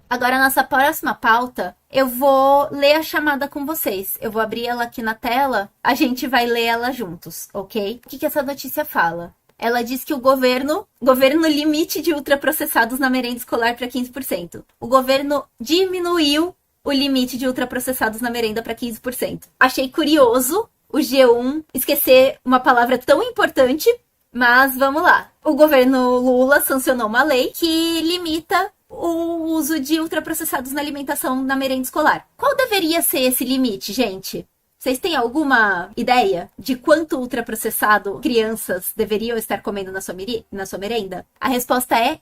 Agora, a nossa próxima pauta, eu vou ler a chamada com vocês. Eu vou abrir ela aqui na tela, a gente vai ler ela juntos, ok? O que essa notícia fala? Ela diz que o governo limite de ultraprocessados na merenda escolar para 15%. O governo diminuiu o limite de ultraprocessados na merenda para 15%. Achei curioso o G1 esquecer uma palavra tão importante, mas vamos lá. O governo Lula sancionou uma lei que limita o uso de ultraprocessados na alimentação na merenda escolar. Qual deveria ser esse limite, gente? Vocês têm alguma ideia de quanto ultraprocessado crianças deveriam estar comendo na sua merenda? A resposta é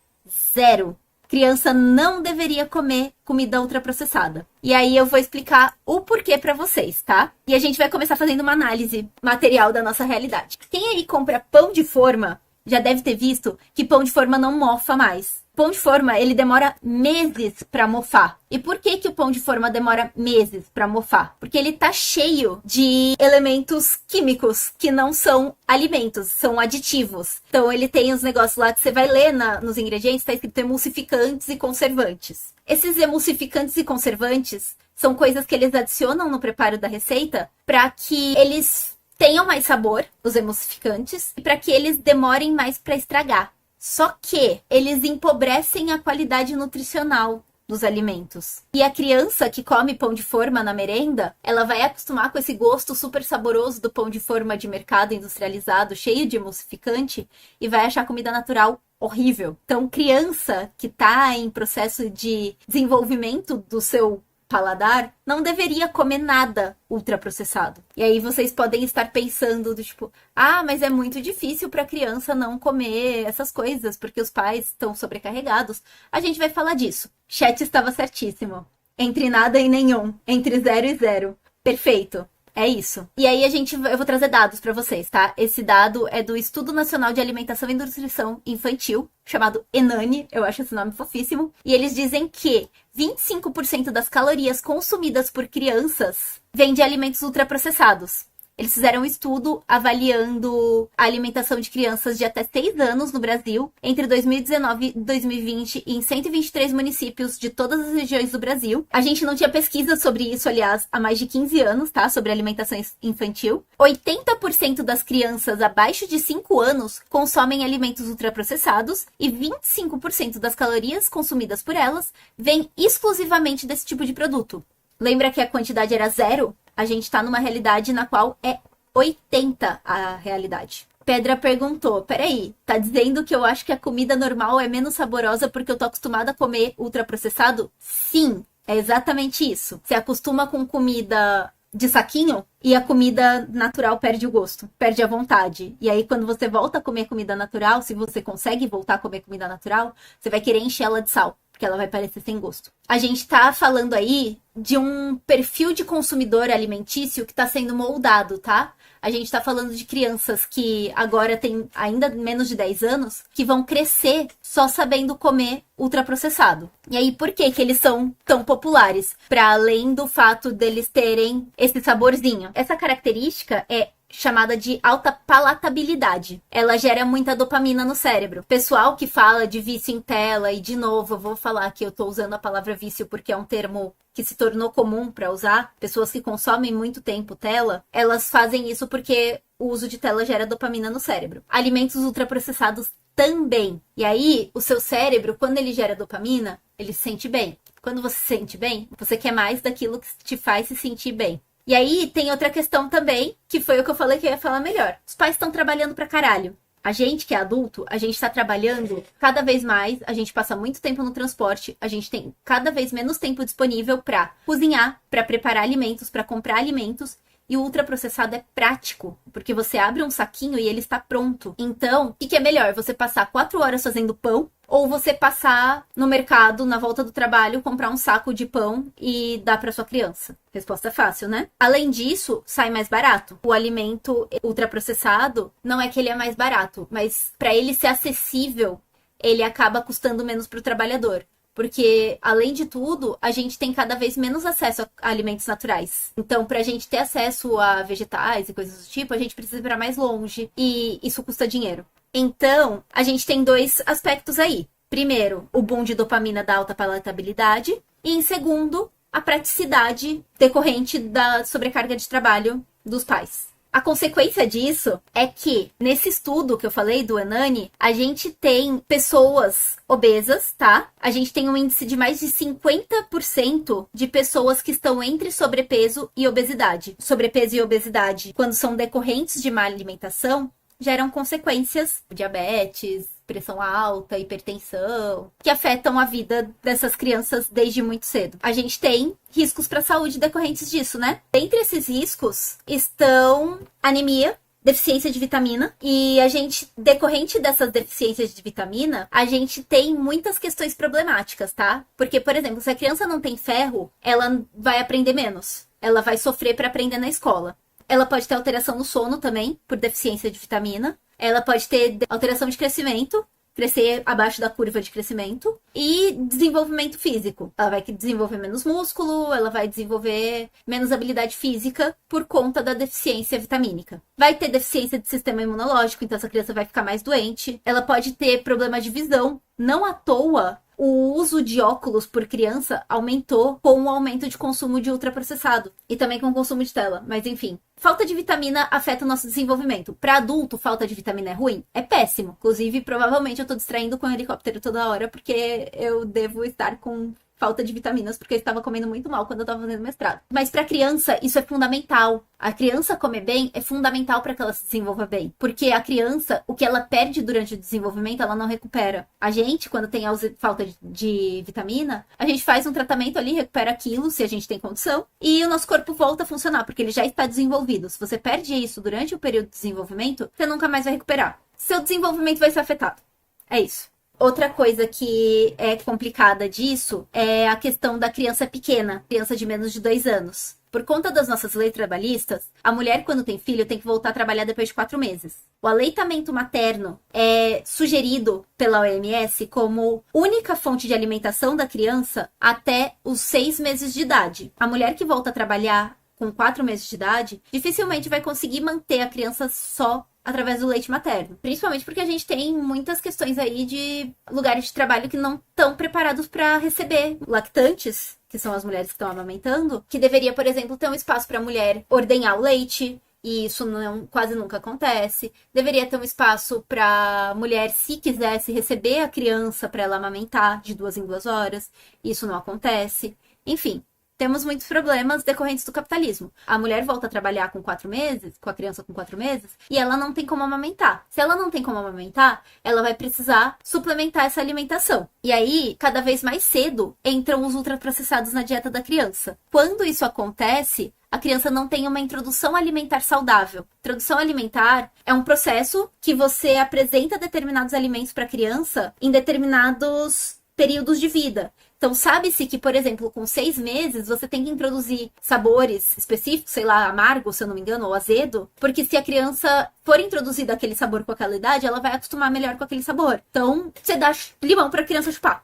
0. Criança não deveria comer comida ultraprocessada. E aí eu vou explicar o porquê pra vocês, tá? E a gente vai começar fazendo uma análise material da nossa realidade. Quem aí compra pão de forma já deve ter visto que pão de forma não mofa mais. Pão de forma, ele demora meses para mofar. E por que o pão de forma demora meses para mofar? Porque ele tá cheio de elementos químicos que não são alimentos, são aditivos. Então ele tem os negócios lá que você vai ler nos ingredientes, tá escrito emulsificantes e conservantes. Esses emulsificantes e conservantes são coisas que eles adicionam no preparo da receita para que eles tenham mais sabor, os emulsificantes, e para que eles demorem mais para estragar. Só que eles empobrecem a qualidade nutricional dos alimentos. E a criança que come pão de forma na merenda, ela vai acostumar com esse gosto super saboroso do pão de forma de mercado industrializado, cheio de emulsificante, e vai achar comida natural horrível. Então, criança que está em processo de desenvolvimento do seu paladar, não deveria comer nada ultraprocessado. E aí vocês podem estar pensando do tipo, mas é muito difícil para a criança não comer essas coisas, porque os pais estão sobrecarregados. A gente vai falar disso. Chat estava certíssimo. Entre nada e nenhum. Entre 0 e 0. Perfeito. É isso. E aí eu vou trazer dados para vocês, tá? Esse dado é do Estudo Nacional de Alimentação e Nutrição Infantil, chamado ENANI, eu acho esse nome fofíssimo. E eles dizem que 25% das calorias consumidas por crianças vêm de alimentos ultraprocessados. Eles fizeram um estudo avaliando a alimentação de crianças de até 6 anos no Brasil, entre 2019 e 2020, em 123 municípios de todas as regiões do Brasil. A gente não tinha pesquisa sobre isso, aliás, há mais de 15 anos, tá? Sobre alimentação infantil. 80% das crianças abaixo de 5 anos consomem alimentos ultraprocessados e 25% das calorias consumidas por elas vêm exclusivamente desse tipo de produto. Lembra que a quantidade era 0? A gente tá numa realidade na qual é 80 a realidade. Pedra perguntou, peraí, tá dizendo que eu acho que a comida normal é menos saborosa porque eu tô acostumada a comer ultraprocessado? Sim, é exatamente isso. Você acostuma com comida de saquinho e a comida natural perde o gosto, perde a vontade. E aí quando você volta a comer comida natural, se você consegue voltar a comer comida natural, você vai querer encher ela de sal, porque ela vai parecer sem gosto. A gente tá falando aí de um perfil de consumidor alimentício que tá sendo moldado, tá? A gente tá falando de crianças que agora têm ainda menos de 10 anos, que vão crescer só sabendo comer ultraprocessado. E aí, por que eles são tão populares? Para além do fato deles terem esse saborzinho. Essa característica é chamada de alta palatabilidade. Ela gera muita dopamina no cérebro. Pessoal que fala de vício em tela, e de novo, eu vou falar que eu tô usando a palavra vício porque é um termo que se tornou comum para usar. Pessoas que consomem muito tempo tela, elas fazem isso porque o uso de tela gera dopamina no cérebro. Alimentos ultraprocessados também. E aí, o seu cérebro, quando ele gera dopamina, ele se sente bem. Quando você se sente bem, você quer mais daquilo que te faz se sentir bem. E aí, tem outra questão também, que foi o que eu falei que eu ia falar melhor. Os pais estão trabalhando pra caralho. A gente que é adulto, a gente tá trabalhando cada vez mais, a gente passa muito tempo no transporte, a gente tem cada vez menos tempo disponível pra cozinhar, pra preparar alimentos, pra comprar alimentos. E o ultraprocessado é prático, porque você abre um saquinho e ele está pronto. Então, o que é melhor? Você passar 4 horas fazendo pão ou você passar no mercado, na volta do trabalho, comprar um saco de pão e dar para sua criança? Resposta fácil, né? Além disso, sai mais barato. O alimento ultraprocessado não é que ele é mais barato, mas para ele ser acessível, ele acaba custando menos para o trabalhador. Porque, além de tudo, a gente tem cada vez menos acesso a alimentos naturais. Então, pra gente ter acesso a vegetais e coisas do tipo, a gente precisa ir pra mais longe. E isso custa dinheiro. Então, a gente tem 2 aspectos aí. primeiro, o boom de dopamina da alta palatabilidade e, em segundo, a praticidade decorrente da sobrecarga de trabalho dos pais. A consequência disso é que, nesse estudo que eu falei do Anani, a gente tem pessoas obesas, tá? A gente tem um índice de mais de 50% de pessoas que estão entre sobrepeso e obesidade. Sobrepeso e obesidade, quando são decorrentes de má alimentação, geram consequências, diabetes, pressão alta, hipertensão, que afetam a vida dessas crianças desde muito cedo. A gente tem riscos para a saúde decorrentes disso, né? Dentre esses riscos estão anemia, deficiência de vitamina, e a gente, decorrente dessas deficiências de vitamina, a gente tem muitas questões problemáticas, tá? Porque, por exemplo, se a criança não tem ferro, ela vai aprender menos. Ela vai sofrer para aprender na escola. Ela pode ter alteração no sono também, por deficiência de vitamina. Ela pode ter alteração de crescimento, crescer abaixo da curva de crescimento, e desenvolvimento físico. Ela vai desenvolver menos músculo, ela vai desenvolver menos habilidade física por conta da deficiência vitamínica. Vai ter deficiência de sistema imunológico, então essa criança vai ficar mais doente. Ela pode ter problema de visão. Não à toa, o uso de óculos por criança aumentou com o aumento de consumo de ultraprocessado e também com o consumo de tela, mas enfim. Falta de vitamina afeta o nosso desenvolvimento. Para adulto, falta de vitamina é ruim? É péssimo. Inclusive, provavelmente eu tô distraindo com o helicóptero toda hora porque eu devo estar com falta de vitaminas, porque eu estava comendo muito mal quando eu estava fazendo mestrado. Mas para criança, isso é fundamental. A criança comer bem é fundamental para que ela se desenvolva bem. Porque a criança, o que ela perde durante o desenvolvimento, ela não recupera. A gente, quando tem falta de vitamina, a gente faz um tratamento ali, recupera aquilo, se a gente tem condição, e o nosso corpo volta a funcionar, porque ele já está desenvolvido. Se você perde isso durante o período de desenvolvimento, você nunca mais vai recuperar. Seu desenvolvimento vai ser afetado. É isso. Outra coisa que é complicada disso é a questão da criança pequena, criança de menos de 2 anos. Por conta das nossas leis trabalhistas, a mulher, quando tem filho, tem que voltar a trabalhar depois de 4 meses. O aleitamento materno é sugerido pela OMS como única fonte de alimentação da criança até os 6 meses de idade. A mulher que volta a trabalhar com 4 meses de idade, dificilmente vai conseguir manter a criança só através do leite materno. Principalmente porque a gente tem muitas questões aí de lugares de trabalho que não estão preparados para receber lactantes, que são as mulheres que estão amamentando, que deveria, por exemplo, ter um espaço para a mulher ordenhar o leite, e isso quase nunca acontece. Deveria ter um espaço para a mulher, se quisesse, receber a criança para ela amamentar de 2 em 2 horas. Isso não acontece. Enfim, temos muitos problemas decorrentes do capitalismo. A mulher volta a trabalhar com 4 meses, com a criança com 4 meses, e ela não tem como amamentar. Se ela não tem como amamentar, ela vai precisar suplementar essa alimentação. E aí, cada vez mais cedo, entram os ultraprocessados na dieta da criança. Quando isso acontece, a criança não tem uma introdução alimentar saudável. Introdução alimentar é um processo que você apresenta determinados alimentos para a criança em determinados períodos de vida. Então, sabe-se que, por exemplo, com 6 meses, você tem que introduzir sabores específicos, sei lá, amargo, se eu não me engano, ou azedo, porque se a criança for introduzida aquele sabor com aquela idade, ela vai acostumar melhor com aquele sabor. Então, você dá limão pra criança chupar.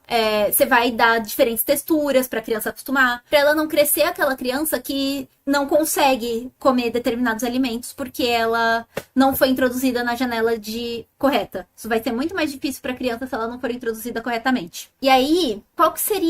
Você vai dar diferentes texturas pra criança acostumar, pra ela não crescer aquela criança que não consegue comer determinados alimentos porque ela não foi introduzida na janela correta. Isso vai ser muito mais difícil pra criança se ela não for introduzida corretamente. E aí, qual que seria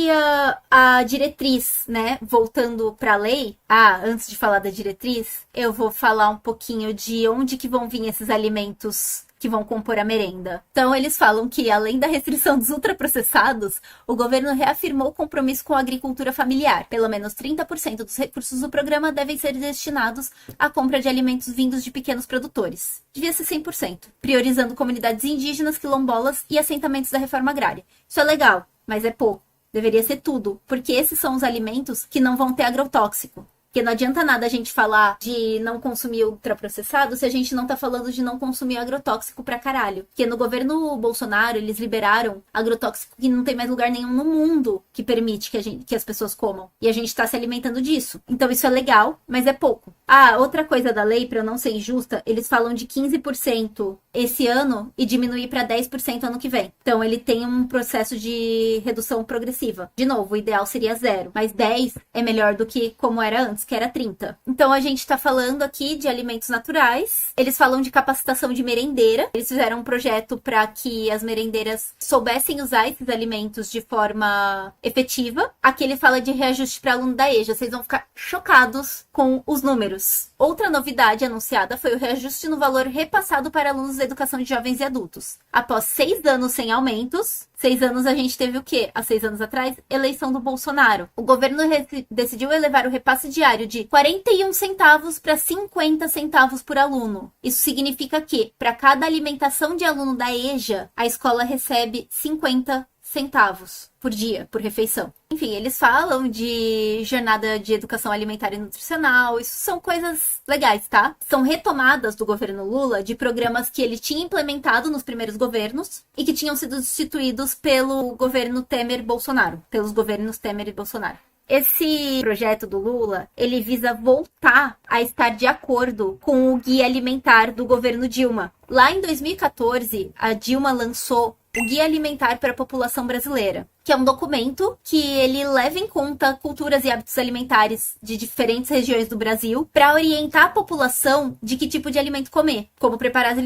a diretriz, né? Voltando pra lei. Antes de falar da diretriz, eu vou falar um pouquinho de onde que vão vir esses alimentos que vão compor a merenda. Então, eles falam que, além da restrição dos ultraprocessados, o governo reafirmou o compromisso com a agricultura familiar. Pelo menos 30% dos recursos do programa devem ser destinados à compra de alimentos vindos de pequenos produtores. Devia ser 100%, priorizando comunidades indígenas, quilombolas e assentamentos da reforma agrária. Isso é legal, mas é pouco. Deveria ser tudo, porque esses são os alimentos que não vão ter agrotóxico. Porque não adianta nada a gente falar de não consumir ultraprocessado se a gente não tá falando de não consumir agrotóxico pra caralho. Porque no governo Bolsonaro, eles liberaram agrotóxico que não tem mais lugar nenhum no mundo que permite que as pessoas comam. E a gente tá se alimentando disso. Então isso é legal, mas é pouco. Outra coisa da lei, pra eu não ser injusta, eles falam de 15% esse ano e diminuir pra 10% ano que vem. Então ele tem um processo de redução progressiva. De novo, o ideal seria 0, mas 10 é melhor do que como era antes. antes, que era 30. Então a gente tá falando aqui de alimentos naturais. Eles falam de capacitação de merendeira. Eles fizeram um projeto para que as merendeiras soubessem usar esses alimentos de forma efetiva. Aqui ele fala de reajuste para aluno da EJA. Vocês vão ficar chocados com os números. Outra novidade anunciada foi o reajuste no valor repassado para alunos da educação de jovens e adultos. Após 6 anos sem aumentos, 6 anos a gente teve o quê? Há 6 anos atrás, eleição do Bolsonaro. O governo decidiu elevar o repasse diário de 41 centavos para 50 centavos por aluno. Isso significa que, para cada alimentação de aluno da EJA, a escola recebe 50 centavos por dia, por refeição. Enfim, eles falam de jornada de educação alimentar e nutricional. Isso são coisas legais, tá? São retomadas do governo Lula de programas que ele tinha implementado nos primeiros governos e que tinham sido substituídos pelo governo Temer-Bolsonaro, pelos governos Temer e Bolsonaro. Esse projeto do Lula, ele visa voltar a estar de acordo com o Guia Alimentar do governo Dilma. Lá em 2014, a Dilma lançou o Guia Alimentar para a População Brasileira, que é um documento que ele leva em conta culturas e hábitos alimentares de diferentes regiões do Brasil para orientar a população de que tipo de alimento comer, como preparar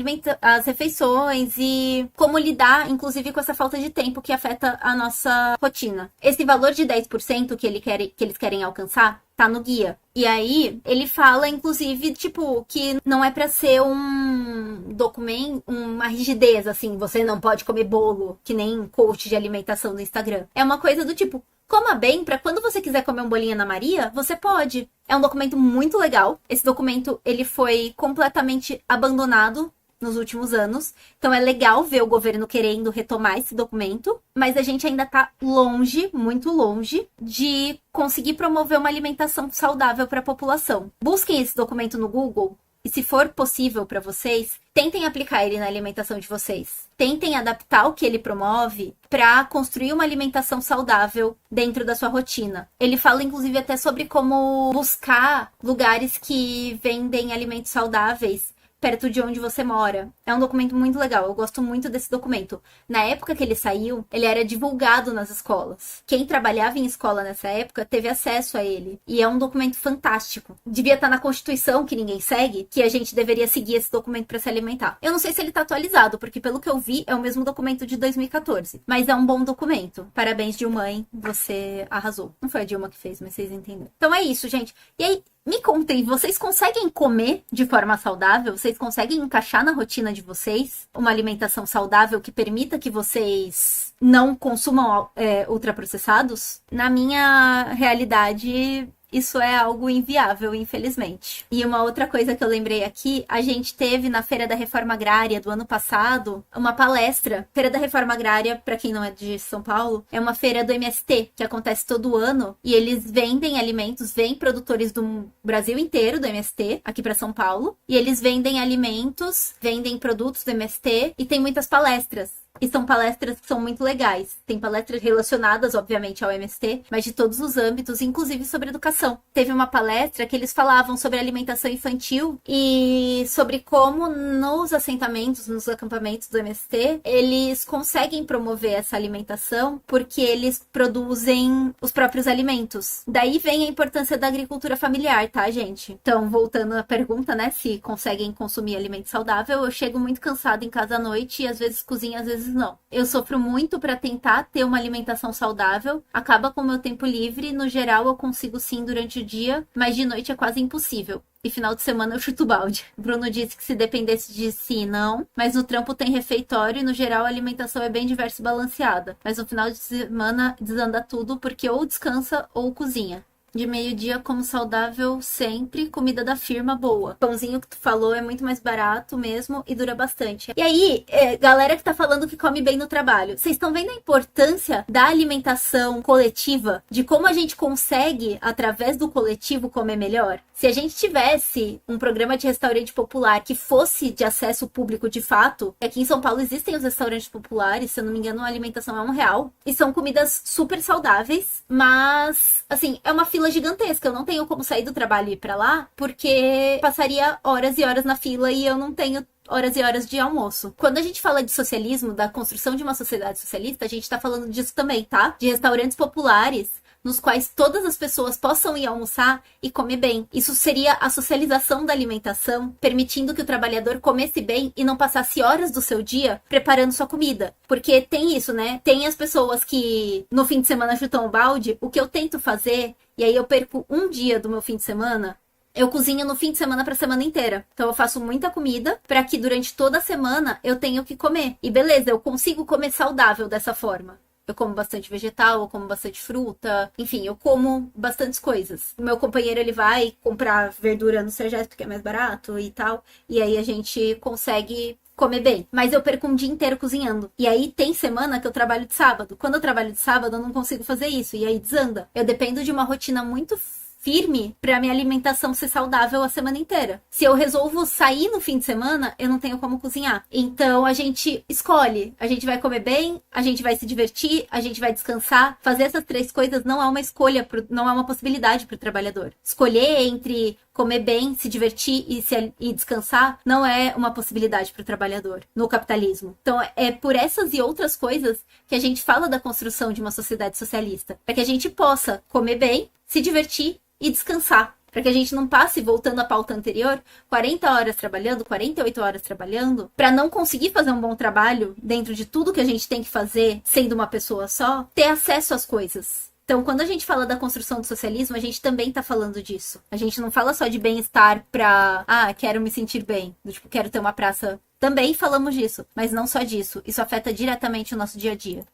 as refeições e como lidar, inclusive, com essa falta de tempo que afeta a nossa rotina. Esse valor de 10% que eles querem alcançar tá no guia. E aí, ele fala, inclusive, tipo, que não é pra ser um documento, uma rigidez, assim, você não pode comer bolo, que nem coach de alimentação do Instagram. É uma coisa do tipo, coma bem pra quando você quiser comer um bolinho na Maria, você pode. É um documento muito legal. Esse documento, ele foi completamente abandonado nos últimos anos. Então é legal ver o governo querendo retomar esse documento, mas a gente ainda tá longe, muito longe, de conseguir promover uma alimentação saudável para a população. Busquem esse documento no Google e, se for possível para vocês, tentem aplicar ele na alimentação de vocês. Tentem adaptar o que ele promove para construir uma alimentação saudável dentro da sua rotina. Ele fala, inclusive, até sobre como buscar lugares que vendem alimentos saudáveis perto de onde você mora. É um documento muito legal, eu gosto muito desse documento. Na época que ele saiu, ele era divulgado nas escolas. Quem trabalhava em escola nessa época teve acesso a ele. E é um documento fantástico. Devia estar na Constituição, que ninguém segue, que a gente deveria seguir esse documento para se alimentar. Eu não sei se ele tá atualizado, porque pelo que eu vi, é o mesmo documento de 2014. Mas é um bom documento. Parabéns, Dilmãe, você arrasou. Não foi a Dilma que fez, mas vocês entenderam. Então é isso, gente. E aí, me contem, vocês conseguem comer de forma saudável? Vocês conseguem encaixar na rotina de vocês uma alimentação saudável que permita que vocês não consumam ultraprocessados? Na minha realidade, isso é algo inviável, infelizmente. E uma outra coisa que eu lembrei aqui, a gente teve na Feira da Reforma Agrária do ano passado uma palestra. Feira da Reforma Agrária, para quem não é de São Paulo, é uma feira do MST, que acontece todo ano, e eles vendem alimentos, vêm produtores do Brasil inteiro, do MST, aqui para São Paulo, e eles vendem alimentos, vendem produtos do MST, e tem muitas palestras. E são palestras que são muito legais. Tem palestras relacionadas, obviamente, ao MST, mas de todos os âmbitos, inclusive sobre educação. Teve uma palestra que eles falavam sobre alimentação infantil e sobre como nos assentamentos, nos acampamentos do MST, eles conseguem promover essa alimentação porque eles produzem os próprios alimentos. Daí vem a importância da agricultura familiar, tá, gente? Então, voltando à pergunta, né, se conseguem consumir alimento saudável, eu chego muito cansada em casa à noite e às vezes cozinho, às vezes não. Eu sofro muito para tentar ter uma alimentação saudável, acaba com o meu tempo livre, no geral eu consigo sim durante o dia, mas de noite é quase impossível. E final de semana eu chuto balde. Bruno disse que se dependesse de si, não. Mas no trampo tem refeitório e no geral a alimentação é bem diversa e balanceada. Mas no final de semana desanda tudo porque ou descansa ou cozinha. De meio-dia, como saudável sempre, comida da firma boa. Pãozinho que tu falou é muito mais barato mesmo e dura bastante. E aí, galera que tá falando que come bem no trabalho, vocês estão vendo a importância da alimentação coletiva? De como a gente consegue, através do coletivo, comer melhor? Se a gente tivesse um programa de restaurante popular que fosse de acesso público de fato, aqui em São Paulo existem os restaurantes populares, se eu não me engano a alimentação é R$1 e são comidas super saudáveis, mas, assim, é uma fila gigantesca, eu não tenho como sair do trabalho e ir pra lá, porque passaria horas e horas na fila e eu não tenho horas e horas de almoço. Quando a gente fala de socialismo, da construção de uma sociedade socialista, a gente tá falando disso também, tá? De restaurantes populares nos quais todas as pessoas possam ir almoçar e comer bem. Isso seria a socialização da alimentação, permitindo que o trabalhador comesse bem e não passasse horas do seu dia preparando sua comida. Porque tem isso, né? Tem as pessoas que no fim de semana chutam o balde. O que eu tento fazer, e aí eu perco um dia do meu fim de semana, eu cozinho no fim de semana pra semana inteira. Então eu faço muita comida pra que durante toda a semana eu tenha o que comer. E beleza, eu consigo comer saudável dessa forma. Eu como bastante vegetal, eu como bastante fruta, enfim, eu como bastantes coisas. O meu companheiro, ele vai comprar verdura no Serjés porque é mais barato e tal. E aí a gente consegue comer bem. Mas eu perco um dia inteiro cozinhando. E aí tem semana que eu trabalho de sábado. Quando eu trabalho de sábado, eu não consigo fazer isso. E aí desanda. Eu dependo de uma rotina muito firme para minha alimentação ser saudável a semana inteira. Se eu resolvo sair no fim de semana, eu não tenho como cozinhar. Então a gente escolhe. A gente vai comer bem, a gente vai se divertir, a gente vai descansar. Fazer essas 3 coisas não é uma escolha, não é uma possibilidade para o trabalhador. Escolher entre comer bem, se divertir e descansar não é uma possibilidade para o trabalhador no capitalismo. Então é por essas e outras coisas que a gente fala da construção de uma sociedade socialista. Para que a gente possa comer bem, se divertir e descansar. Para que a gente não passe, voltando à pauta anterior, 40 horas trabalhando, 48 horas trabalhando, para não conseguir fazer um bom trabalho dentro de tudo que a gente tem que fazer, sendo uma pessoa só, ter acesso às coisas. Então, quando a gente fala da construção do socialismo, a gente também tá falando disso. A gente não fala só de bem-estar pra, quero me sentir bem, tipo, quero ter uma praça. Também falamos disso, mas não só disso. Isso afeta diretamente o nosso dia a dia.